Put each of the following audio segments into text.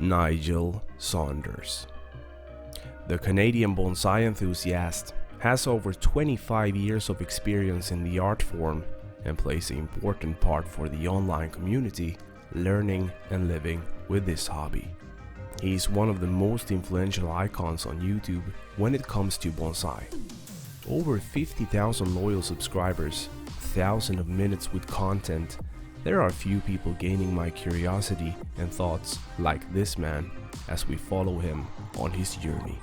Nigel Saunders. The Canadian bonsai enthusiast has over 25 years of experience in the art form and plays an important part for the online community, learning and living with this hobby. He is one of the most influential icons on YouTube when it comes to bonsai. Over 50,000 loyal subscribers, thousands of minutes with content. There are few people gaining my curiosity and thoughts like this man as we follow him on his journey.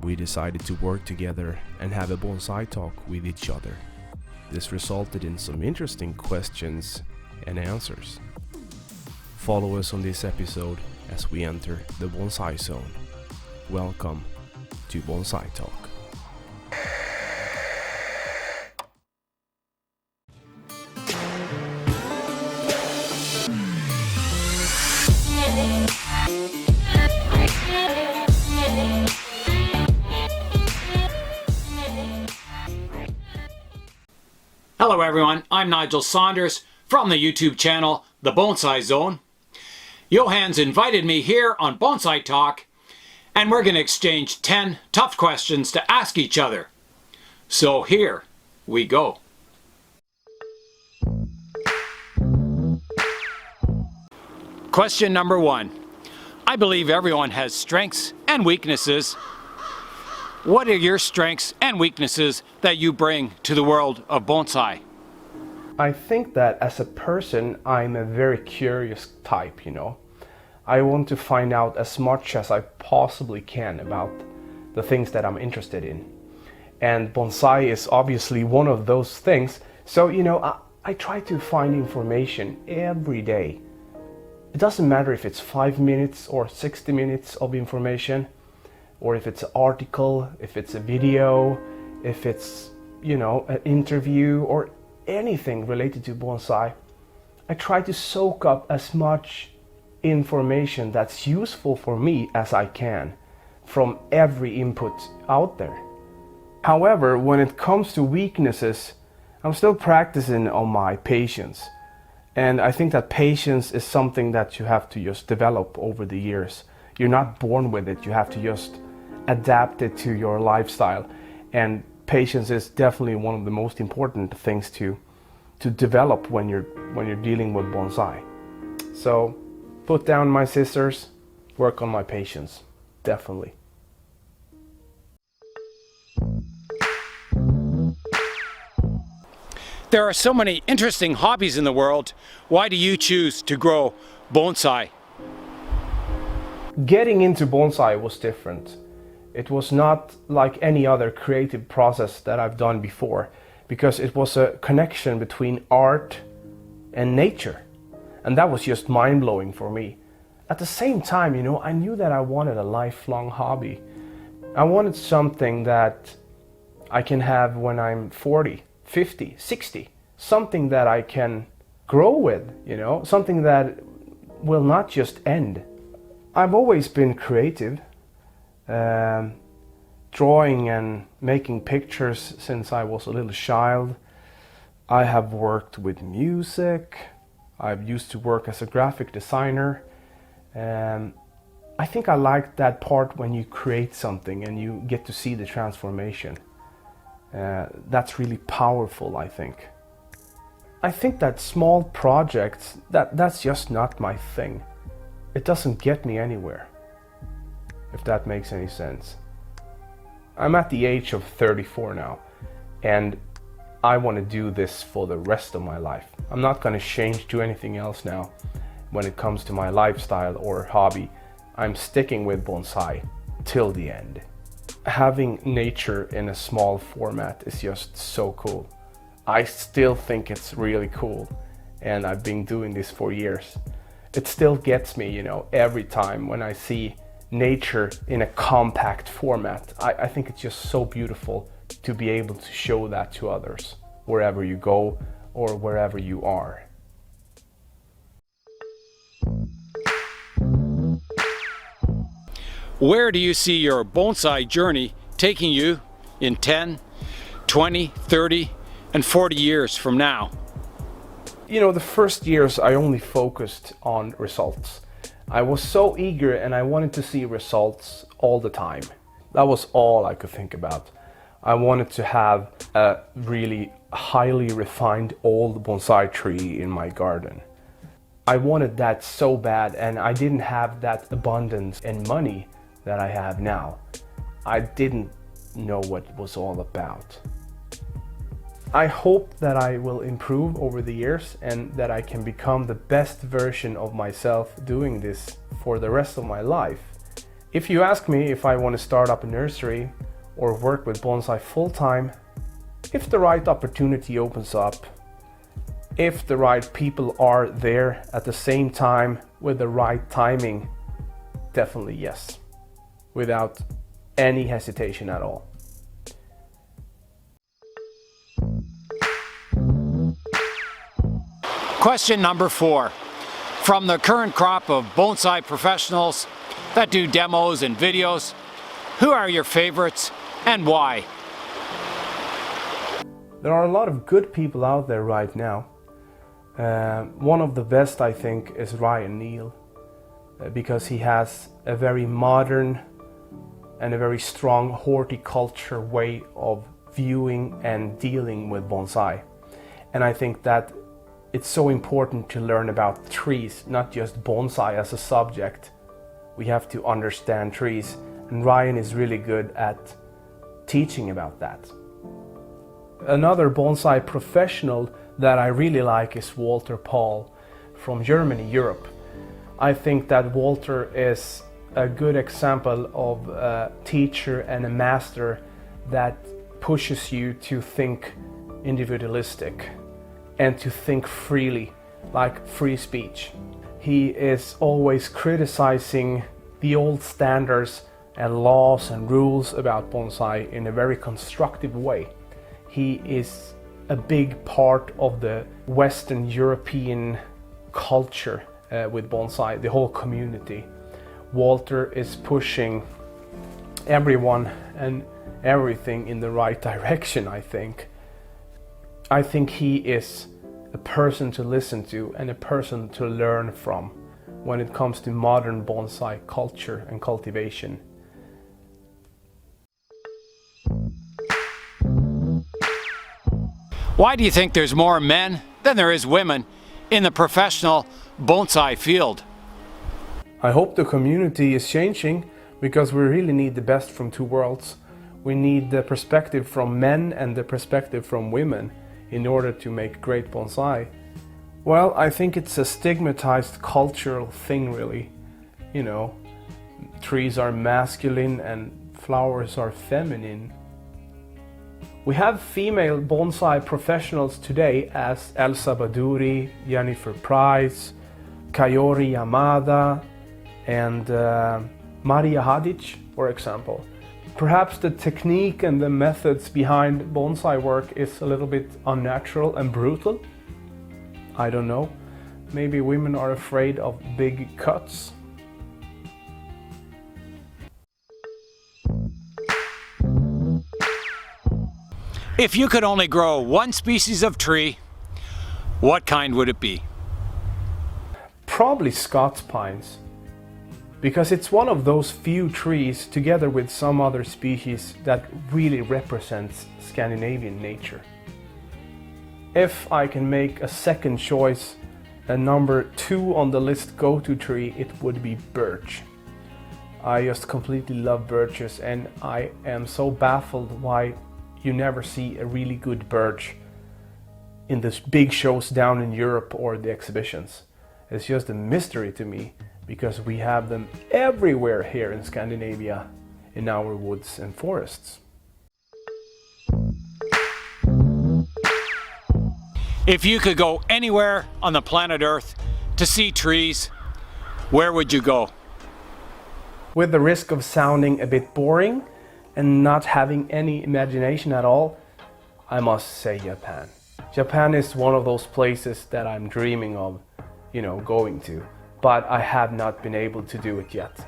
We decided to work together and have a bonsai talk with each other. This resulted in some interesting questions and answers. Follow us on this episode as we enter the bonsai zone. Welcome to Bonsaitalk. Hello everyone, I'm Nigel Saunders from the YouTube channel The Bonsai Zone. Johan's invited me here on Bonsaitalk, and we're going to exchange 10 tough questions to ask each other. So here we go. Question number 1. I believe everyone has strengths and weaknesses. What are your strengths and weaknesses that you bring to the world of bonsai? I think that as a person, I'm a very curious type, you know. I want to find out as much as I possibly can about the things that I'm interested in. And bonsai is obviously one of those things. So, you know, I try to find information every day. It doesn't matter if it's 5 minutes or 60 minutes of information, or if it's an article, if it's a video, if it's, you know, an interview or anything related to bonsai. I try to soak up as much information that's useful for me as I can from every input out there. However, when it comes to weaknesses, I'm still practicing on my patience. And I think that patience is something that you have to just develop over the years. You're not born with it, you have to just adapt it to your lifestyle. And patience is definitely one of the most important things to develop when you're dealing with bonsai. So put down my scissors, work on my patience, definitely. There are so many interesting hobbies in the world. Why do you choose to grow bonsai? Getting into bonsai was different. It was not like any other creative process that I've done before, because it was a connection between art and nature. And that was just mind-blowing for me. At the same time, you know, I knew that I wanted a lifelong hobby. I wanted something that I can have when I'm 40, 50, 60. Something that I can grow with, you know, something that will not just end. I've always been creative. Drawing and making pictures since I was a little child. I have worked with music. I've used to work as a graphic designer. I think I like that part when you create something and you get to see the transformation. That's really powerful, I think. I think that small projects, that's just not my thing. It doesn't get me anywhere, if that makes any sense. I'm at the age of 34 now, and I want to do this for the rest of my life. I'm not going to change to anything else now when it comes to my lifestyle or hobby. I'm sticking with bonsai till the end. Having nature in a small format is just so cool. I still think it's really cool, and I've been doing this for years. It still gets me, you know, every time when I see nature in a compact format. I think it's just so beautiful to be able to show that to others wherever you go or wherever you are. Where do you see your bonsai journey taking you in 10, 20, 30, and 40 years from now? You know, the first years I only focused on results. I was so eager and I wanted to see results all the time. That was all I could think about. I wanted to have a really highly refined old bonsai tree in my garden. I wanted that so bad, and I didn't have that abundance and money that I have now. I didn't know what it was all about. I hope that I will improve over the years and that I can become the best version of myself doing this for the rest of my life. If you ask me if I want to start up a nursery or work with bonsai full-time, if the right opportunity opens up, if the right people are there at the same time with the right timing, definitely yes, without any hesitation at all. Question number 4. From the current crop of bonsai professionals that do demos and videos, who are your favorites and why? There are a lot of good people out there right now. One of the best, I think, is Ryan Neal, because he has a very modern and a very strong horticulture way of viewing and dealing with bonsai. And I think that it's so important to learn about trees, not just bonsai as a subject. We have to understand trees, and Ryan is really good at teaching about that. Another bonsai professional that I really like is Walter Paul from Germany, Europe. I think that Walter is a good example of a teacher and a master that pushes you to think individualistic and to think freely, like free speech. He is always criticizing the old standards and laws and rules about bonsai in a very constructive way. He is a big part of the Western European culture with bonsai, the whole community. Walter is pushing everyone and everything in the right direction, I think. I think he is a person to listen to and a person to learn from when it comes to modern bonsai culture and cultivation. Why do you think there's more men than there is women in the professional bonsai field? I hope the community is changing, because we really need the best from two worlds. We need the perspective from men and the perspective from women in order to make great bonsai. Well, I think it's a stigmatized cultural thing, really. You know, trees are masculine and flowers are feminine. We have female bonsai professionals today as Elsa Baduri, Jennifer Price, Kayori Yamada, and Maria Hadic, for example. Perhaps the technique and the methods behind bonsai work is a little bit unnatural and brutal. I don't know. Maybe women are afraid of big cuts. If you could only grow one species of tree, what kind would it be? Probably Scots pines, because it's one of those few trees, together with some other species, that really represents Scandinavian nature. If I can make a second choice, a number 2 on the list go-to tree, it would be birch. I just completely love birches, and I am so baffled why you never see a really good birch in the big shows down in Europe or the exhibitions. It's just a mystery to me, because we have them everywhere here in Scandinavia, in our woods and forests. If you could go anywhere on the planet Earth to see trees, where would you go? With the risk of sounding a bit boring and not having any imagination at all, I must say Japan. Japan is one of those places that I'm dreaming of, going to, but I have not been able to do it yet.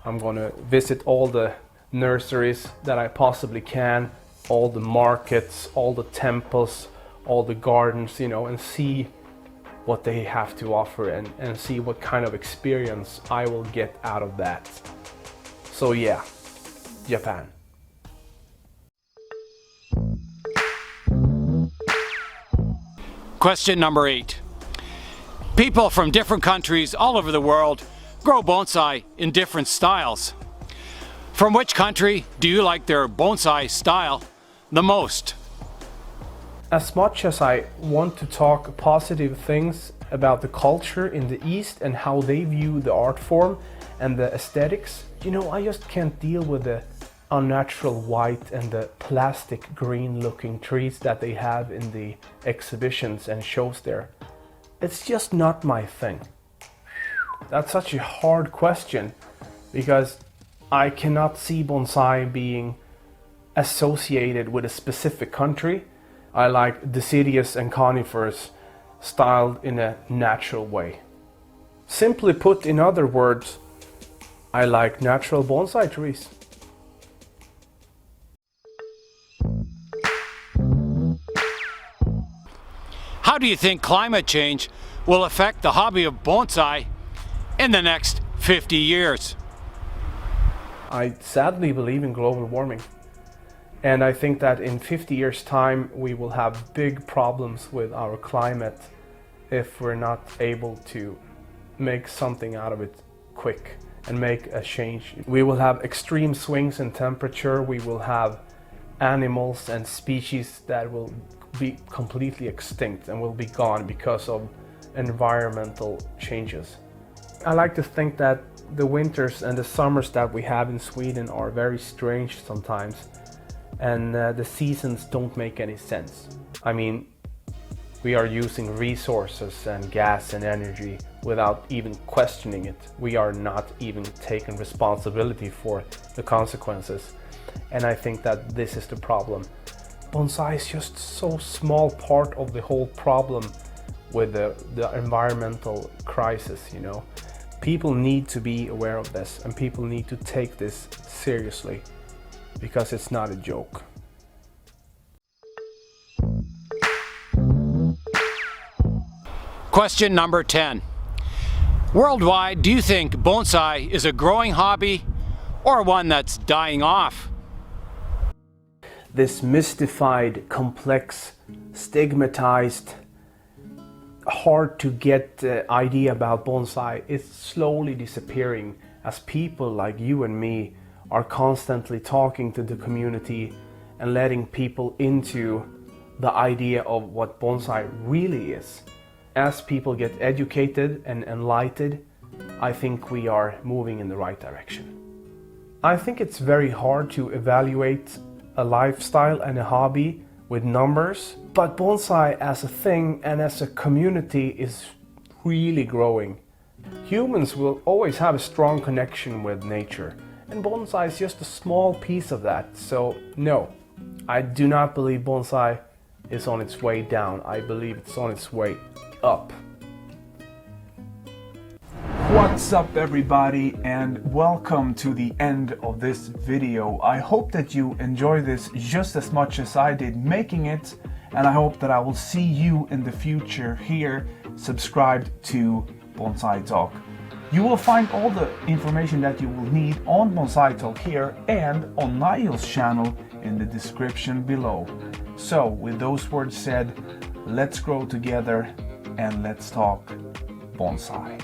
I'm gonna visit all the nurseries that I possibly can, all the markets, all the temples, all the gardens, and see what they have to offer and see what kind of experience I will get out of that. So yeah, Japan. Question number 8. People from different countries all over the world grow bonsai in different styles. From which country do you like their bonsai style the most? As much as I want to talk positive things about the culture in the East and how they view the art form and the aesthetics, you know, I just can't deal with the unnatural white and the plastic green looking trees that they have in the exhibitions and shows there. It's just not my thing. That's such a hard question because I cannot see bonsai being associated with a specific country. I like deciduous and conifers styled in a natural way. Simply put, in other words, I like natural bonsai trees. How do you think climate change will affect the hobby of bonsai in the next 50 years? I sadly believe in global warming. And I think that in 50 years' time we will have big problems with our climate if we're not able to make something out of it quick and make a change. We will have extreme swings in temperature, we will have animals and species that will be completely extinct and will be gone because of environmental changes. I like to think that the winters and the summers that we have in Sweden are very strange sometimes, and the seasons don't make any sense. I mean, we are using resources and gas and energy without even questioning it. We are not even taking responsibility for the consequences. And I think that this is the problem. Bonsai is just so small part of the whole problem with the environmental crisis, you know. People need to be aware of this and people need to take this seriously because it's not a joke. Question number 10. Worldwide, do you think bonsai is a growing hobby or one that's dying off? This mystified, complex, stigmatized, hard to get idea about bonsai is slowly disappearing as people like you and me are constantly talking to the community and letting people into the idea of what bonsai really is. As people get educated and enlightened, I think we are moving in the right direction. I think it's very hard to evaluate a lifestyle and a hobby with numbers, but bonsai as a thing and as a community is really growing. Humans will always have a strong connection with nature, and bonsai is just a small piece of that. So no, I do not believe bonsai is on its way down. I believe it's on its way up. What's up everybody, and welcome to the end of this video. I hope that you enjoy this just as much as I did making it, and I hope that I will see you in the future here subscribed to Bonsaitalk. You will find all the information that you will need on Bonsaitalk here and on Nigel's channel in the description below. So with those words said, let's grow together and let's talk bonsai.